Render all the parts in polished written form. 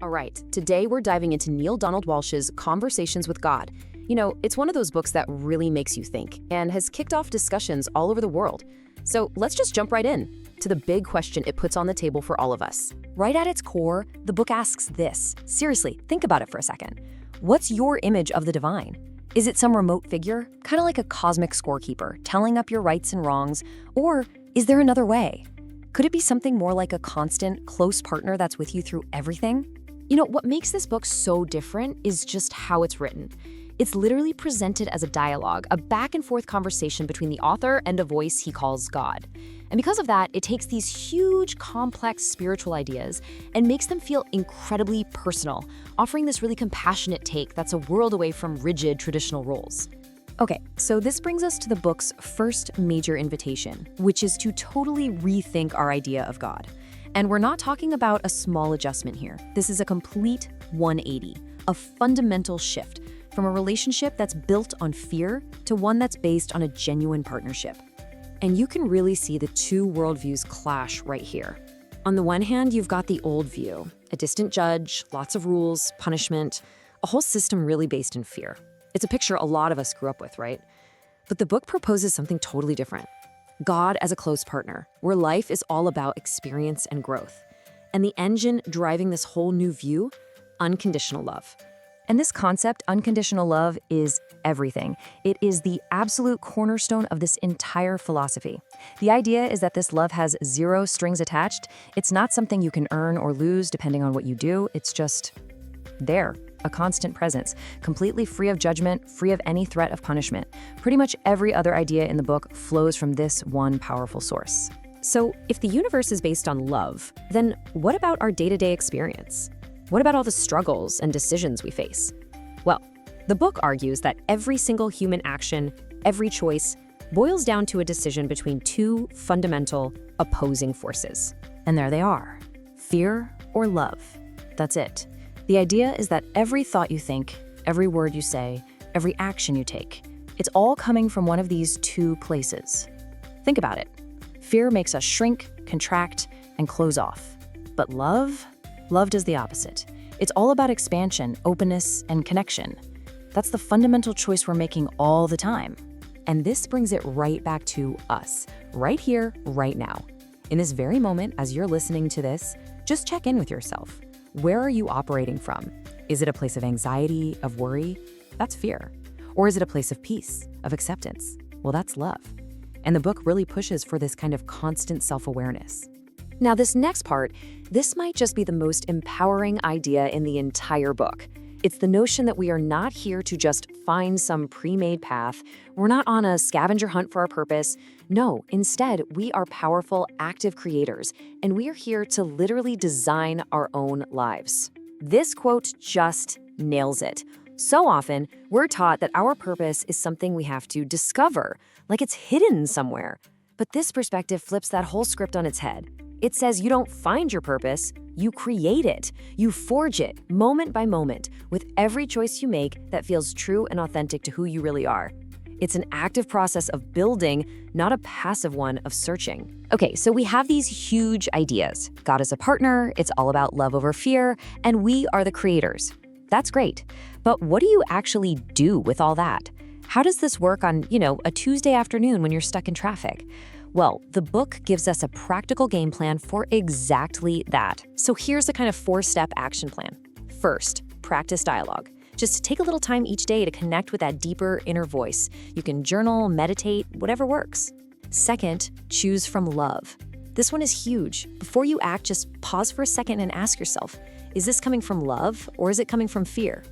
All right, today we're diving into Neale Donald Walsch's Conversations with God. It's one of those books that really makes you think and has kicked off discussions all over the world. So let's just jump right in to the big question it puts on the table for all of us. Right at its core, the book asks this. Seriously, think about it for a second. What's your image of the divine? Is it some remote figure, kind of like a cosmic scorekeeper, telling up your rights and wrongs? Or is there another way? Could it be something more like a constant, close partner that's with you through everything? What makes this book so different is just how it's written. It's literally presented as a dialogue, a back-and-forth conversation between the author and a voice he calls God. And because of that, it takes these huge, complex spiritual ideas and makes them feel incredibly personal, offering this really compassionate take that's a world away from rigid traditional roles. Okay, so this brings us to the book's first major invitation, which is to totally rethink our idea of God. And we're not talking about a small adjustment here. This is a complete 180, a fundamental shift from a relationship that's built on fear to one that's based on a genuine partnership. And you can really see the two worldviews clash right here. On the one hand, you've got the old view, a distant judge, lots of rules, punishment, a whole system really based in fear. It's a picture a lot of us grew up with, right? But the book proposes something totally different. God as a close partner, where life is all about experience and growth. And the engine driving this whole new view, unconditional love. And this concept, unconditional love, is everything. It is the absolute cornerstone of this entire philosophy. The idea is that this love has zero strings attached. It's not something you can earn or lose depending on what you do. It's just there, a constant presence, completely free of judgment, free of any threat of punishment. Pretty much every other idea in the book flows from this one powerful source. So if the universe is based on love, then what about our day-to-day experience? What about all the struggles and decisions we face? Well, the book argues that every single human action, every choice, boils down to a decision between two fundamental, opposing forces. And there they are, fear or love. That's it. The idea is that every thought you think, every word you say, every action you take, it's all coming from one of these two places. Think about it. Fear makes us shrink, contract, and close off. But love does the opposite. It's all about expansion, openness, and connection. That's the fundamental choice we're making all the time. And this brings it right back to us, right here, right now. In this very moment, as you're listening to this, just check in with yourself. Where are you operating from? Is it a place of anxiety, of worry? That's fear. Or is it a place of peace, of acceptance? Well, that's love. And the book really pushes for this kind of constant self-awareness. Now, this next part, this might just be the most empowering idea in the entire book. It's the notion that we are not here to just find some pre-made path. We're not on a scavenger hunt for our purpose. No, instead, we are powerful, active creators, and we are here to literally design our own lives. This quote just nails it. So often, we're taught that our purpose is something we have to discover, like it's hidden somewhere. But this perspective flips that whole script on its head. It says you don't find your purpose, you create it. You forge it, moment by moment, with every choice you make that feels true and authentic to who you really are. It's an active process of building, not a passive one of searching. Okay, so we have these huge ideas. God is a partner, it's all about love over fear, and we are the creators. That's great. But what do you actually do with all that? How does this work on, a Tuesday afternoon when you're stuck in traffic? Well, the book gives us a practical game plan for exactly that. So here's the kind of 4-step action plan. First, practice dialogue. Just take a little time each day to connect with that deeper inner voice. You can journal, meditate, whatever works. Second, choose from love. This one is huge. Before you act, just pause for a second and ask yourself, is this coming from love or is it coming from fear?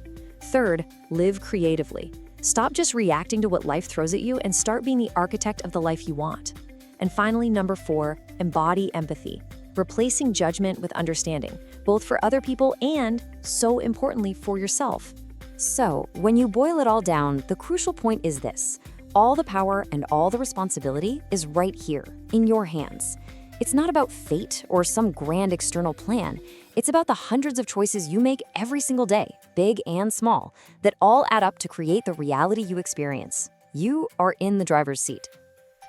Third, live creatively. Stop just reacting to what life throws at you and start being the architect of the life you want. And finally, number 4, embody empathy, replacing judgment with understanding, both for other people and, so importantly, for yourself. So, when you boil it all down, the crucial point is this. All the power and all the responsibility is right here, in your hands. It's not about fate or some grand external plan. It's about the hundreds of choices you make every single day, big and small, that all add up to create the reality you experience. You are in the driver's seat.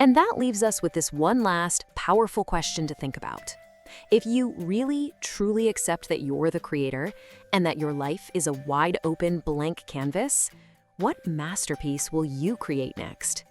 And that leaves us with this one last, powerful question to think about. If you really, truly accept that you're the creator and that your life is a wide open blank canvas, what masterpiece will you create next?